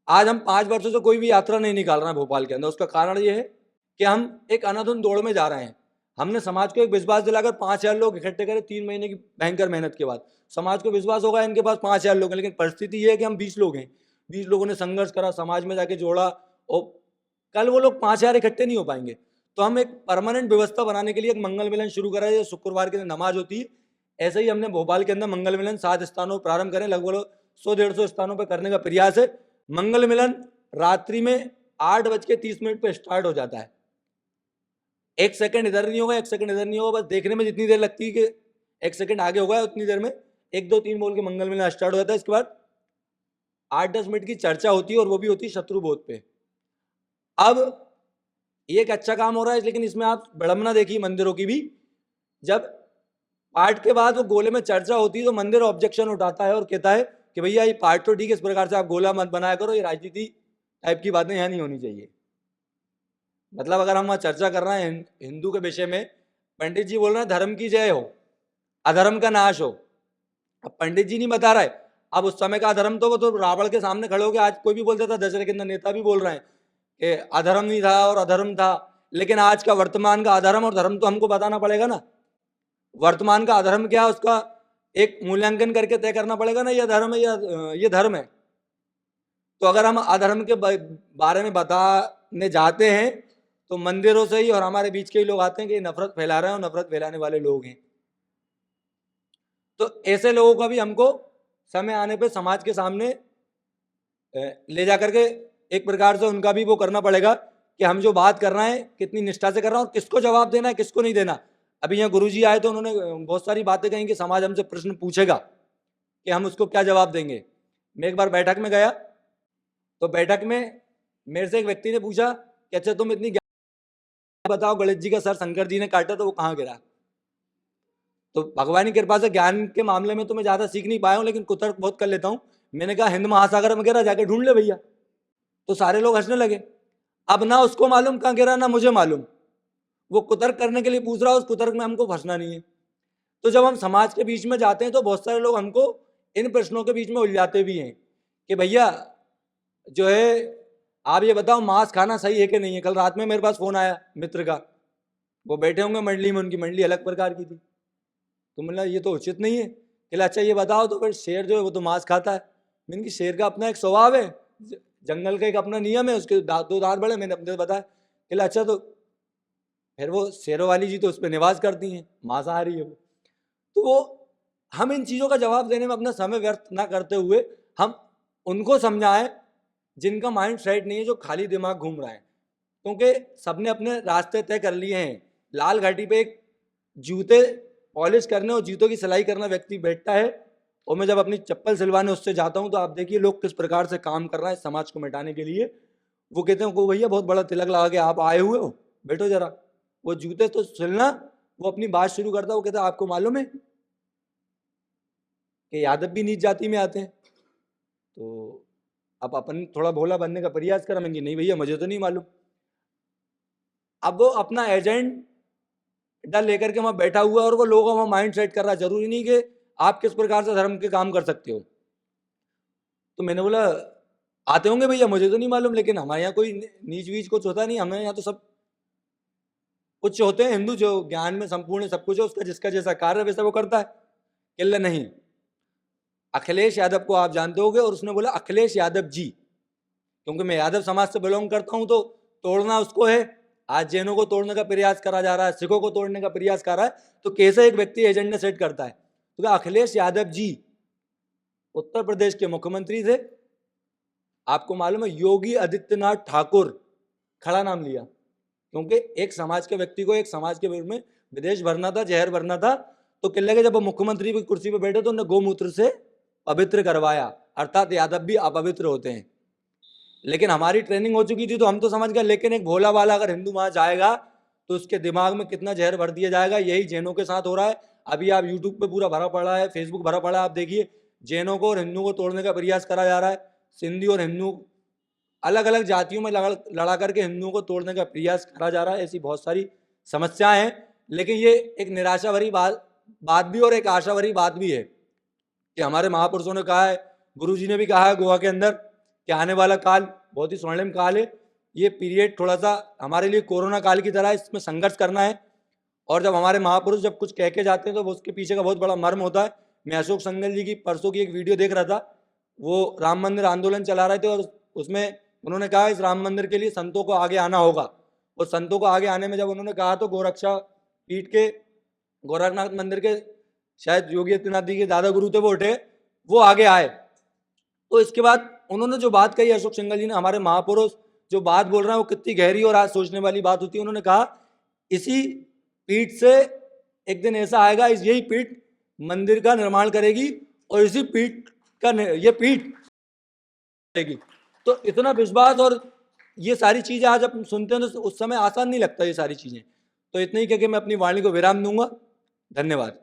आज हम 5 वर्षों से कोई भी यात्रा नहीं निकाल रहे हैं भोपाल के अंदर। उसका कारण ये है कि हम एक अनाधुन दौड़ में जा रहे हैं। हमने समाज को एक विश्वास दिलाकर 5,000 लोग इकट्ठे करे 3 महीने की भयंकर मेहनत के बाद। समाज को विश्वास होगा इनके पास 5,000 लोग हैं, लेकिन परिस्थिति ये है कि हम 20 लोग हैं। 20 लोगों ने संघर्ष करा, समाज में जाके जोड़ा, और कल वो लोग 5,000 इकट्ठे नहीं हो पाएंगे। तो हम एक परमानेंट व्यवस्था बनाने के लिए एक मंगल मिलन शुरू करा है। शुक्रवार के दिन नमाज होती है, ऐसे ही हमने भोपाल के अंदर मंगल मिलन 7 स्थानों पर प्रारंभ करें। लगभग 100-150 स्थानों पर करने का प्रयास है। मंगल मिलन रात्रि में 8:30 पर स्टार्ट हो जाता है। 1 सेकंड इधर नहीं होगा, 1 सेकंड इधर नहीं होगा, बस देखने में जितनी देर लगती है कि 1 सेकंड आगे होगा, उतनी देर में 1 2 3 बोल के मंगल मिलन स्टार्ट हो जाता है। इसके बाद 8-10 मिनट की चर्चा होती है, और वो भी होती है शत्रु बोध पे। अब ये एक अच्छा काम हो रहा है, लेकिन इसमें आप विडंबना देखिए मंदिरों की भी। जब पाठ के बाद वो गोले में चर्चा होती है तो मंदिर ऑब्जेक्शन उठाता है और कहता है कि भैया ये पाठ तो ठीक है, इस प्रकार से आप गोला मत बनाया करो, ये राजनीति टाइप की बातें यहाँ नहीं होनी चाहिए। मतलब अगर हम वहाँ चर्चा कर रहे हैं हिंदू के विषय में, पंडित जी बोल रहे हैं धर्म की जय हो, अधर्म का नाश हो। अब पंडित जी नहीं बता रहा है, अब उस समय का अधर्म तो वो तो रावण के सामने खड़े हो गए। आज कोई भी बोल देता, दशरथ के अंदर नेता भी बोल रहे हैं कि अधर्म नहीं था और अधर्म था, लेकिन आज का वर्तमान का अधर्म और धर्म तो हमको बताना पड़ेगा ना। वर्तमान का अधर्म क्या है उसका एक मूल्यांकन करके तय करना पड़ेगा ना, ये धर्म है या ये धर्म है। तो अगर हम अधर्म के बारे में बताने जाते हैं तो मंदिरों से ही और हमारे बीच के ही लोग आते हैं कि ये नफरत फैला रहे हैं और नफरत फैलाने वाले लोग हैं। तो ऐसे लोगों का भी हमको समय आने पे समाज के सामने ले जा करके एक प्रकार से उनका भी वो करना पड़ेगा कि हम जो बात कर रहे हैं कितनी निष्ठा से कर रहे हैं और किसको जवाब देना है किसको नहीं देना। अभी यहाँ गुरुजी आए तो उन्होंने बहुत सारी बातें कही कि समाज हमसे प्रश्न पूछेगा कि हम उसको क्या जवाब देंगे। मैं एक बार बैठक में गया तो बैठक में मेरे से एक व्यक्ति ने पूछा कि अच्छा तुम इतनी बताओ, गणेश जी का सर शंकर जी ने काटा तो वो कहाँ गिरा। तो भगवान की कृपा से ज्ञान के मामले में तो मैं ज्यादा सीख नहीं पाया हूँ, लेकिन कुतर्क बहुत कर लेता हूँ। मैंने कहा हिंद महासागर में गिरा, जाके ढूंढ ले भैया। तो सारे लोग हंसने लगे। अब ना उसको मालूम कहाँ गिरा ना मुझे मालूम, वो कुतर्क करने के लिए पूछ रहा है, उस कुतर्क में हमको फंसना नहीं है। तो जब हम समाज के बीच में जाते हैं तो बहुत सारे लोग हमको इन प्रश्नों के बीच में उलझाते भी हैं कि भैया जो है आप ये बताओ मांस खाना सही है कि नहीं है। कल रात में मेरे पास फोन आया मित्र का, वो बैठे होंगे मंडली में, उनकी मंडली अलग प्रकार की थी। तो मतलब ये तो उचित नहीं है। कहला अच्छा ये बताओ तो फिर शेर जो है वो तो मांस खाता है। मैंने कि शेर का अपना एक स्वभाव है, जंगल का एक अपना नियम है, उसके दो दांत बड़े। मैंने अपने बताया। कहला अच्छा तो फिर वो शेरों वाली जी तो उस पर निवास करती हैं, मांसाहारी है वो। तो वो हम इन चीज़ों का जवाब देने में अपना समय व्यर्थ ना करते हुए हम उनको समझाएं जिनका माइंड सेट नहीं है, जो खाली दिमाग घूम रहा है। क्योंकि सबने अपने रास्ते तय कर लिए हैं। लाल घाटी पे एक जूते पॉलिश करने और जूतों की सिलाई करना व्यक्ति बैठता है, और मैं जब अपनी चप्पल सिलवाने उससे जाता हूँ तो आप देखिए लोग किस प्रकार से काम कर रहा है समाज को मिटाने के लिए। वो कहते हैं को भैया बहुत बड़ा तिलक लगा के आप आए हुए हो, बैठो जरा। वो जूते तो सिलना, वो अपनी बात शुरू करता है। वो कहता है आपको मालूम है कि यादव भी नीच जाति में आते हैं। तो अब अपन थोड़ा भोला बनने का प्रयास करेंगे, नहीं भैया मुझे तो नहीं मालूम। अब वो अपना एजेंडा लेकर के वहां बैठा हुआ और वो लोगों का माइंड सेट कर रहा है। जरूरी नहीं कि आप किस प्रकार से धर्म के काम कर सकते हो। तो मैंने बोला आते होंगे भैया, मुझे तो नहीं मालूम, लेकिन हमारे यहाँ कोई नीच वीच कुछ होता नहीं। हमारे यहाँ तो सब उच्च होते हैं। हिंदू जो ज्ञान में संपूर्ण सब कुछ है, उसका जिसका जैसा कार्य वैसा वो करता है। किल्ला नहीं, अखिलेश यादव को आप जानते होगे। और उसने बोला अखिलेश यादव जी, क्योंकि मैं यादव समाज से बिलोंग करता हूं तो तोड़ना उसको है। आज जैनों को तोड़ने का प्रयास करा जा रहा है, सिखों को तोड़ने का प्रयास कर रहा है। तो कैसे एक व्यक्ति एजेंडा सेट करता है। तो अखिलेश यादव जी उत्तर प्रदेश के मुख्यमंत्री थे। आपको मालूम है योगी आदित्यनाथ ठाकुर खड़ा नाम लिया, क्योंकि एक समाज के व्यक्ति को एक समाज के विरुद्ध में विदेश भरना था, जहर भरना था। तो किले के जब वो मुख्यमंत्री की कुर्सी पर बैठे तो उन्हें गोमूत्र से पवित्र करवाया, अर्थात यादव भी अपवित्र होते हैं। लेकिन हमारी ट्रेनिंग हो चुकी थी तो हम तो समझ गए, लेकिन एक भोला वाला अगर हिंदू वहां जाएगा तो उसके दिमाग में कितना जहर भर दिया जाएगा। यही जैनों के साथ हो रहा है। अभी आप यूट्यूब पे पूरा भरा पड़ा है, फेसबुक भरा पड़ा है, आप देखिए जैनों को और हिंदुओं को तोड़ने का प्रयास करा जा रहा है। सिंधी और हिंदू अलग अलग जातियों में लड़ा करके हिंदुओं को तोड़ने का प्रयास करा जा रहा है। ऐसी बहुत सारी समस्याएं हैं। लेकिन ये एक निराशा भरी बात भी और एक आशा भरी बात भी है कि हमारे महापुरुषों ने कहा है, गुरु जी ने भी कहा है गोवा के अंदर कि आने वाला काल बहुत ही स्वर्णिम काल है। ये पीरियड थोड़ा सा हमारे लिए कोरोना काल की तरह है, इसमें संघर्ष करना है। और जब हमारे महापुरुष जब कुछ कह के जाते हैं तो वो उसके पीछे का बहुत बड़ा मर्म होता है। मैं अशोक सिंघल जी की परसों की एक वीडियो देख रहा था, वो राम मंदिर आंदोलन चला रहे थे और उसमें उन्होंने कहा इस राम मंदिर के लिए संतों को आगे आना होगा। और संतों को आगे आने में जब उन्होंने कहा तो गोरक्षा पीठ के गोरखनाथ मंदिर के शायद योगी आदित्यनाथ जी के दादा गुरु थे, वो उठे, वो आगे आए। तो इसके बाद उन्होंने जो बात कही अशोक सिंघल जी ने, हमारे महापुरुष जो बात बोल रहे हैं वो कितनी गहरी और आज सोचने वाली बात होती है। उन्होंने कहा इसी पीठ से एक दिन ऐसा आएगा, यही पीठ मंदिर का निर्माण करेगी और इसी पीठ का ये पीठ करेगी। तो इतना विश्वास और ये सारी चीजें आज अपन सुनते हैं तो उस समय आसान नहीं लगता ये सारी चीजें। तो इतना ही कह के मैं अपनी वाणी को विराम दूंगा। धन्यवाद।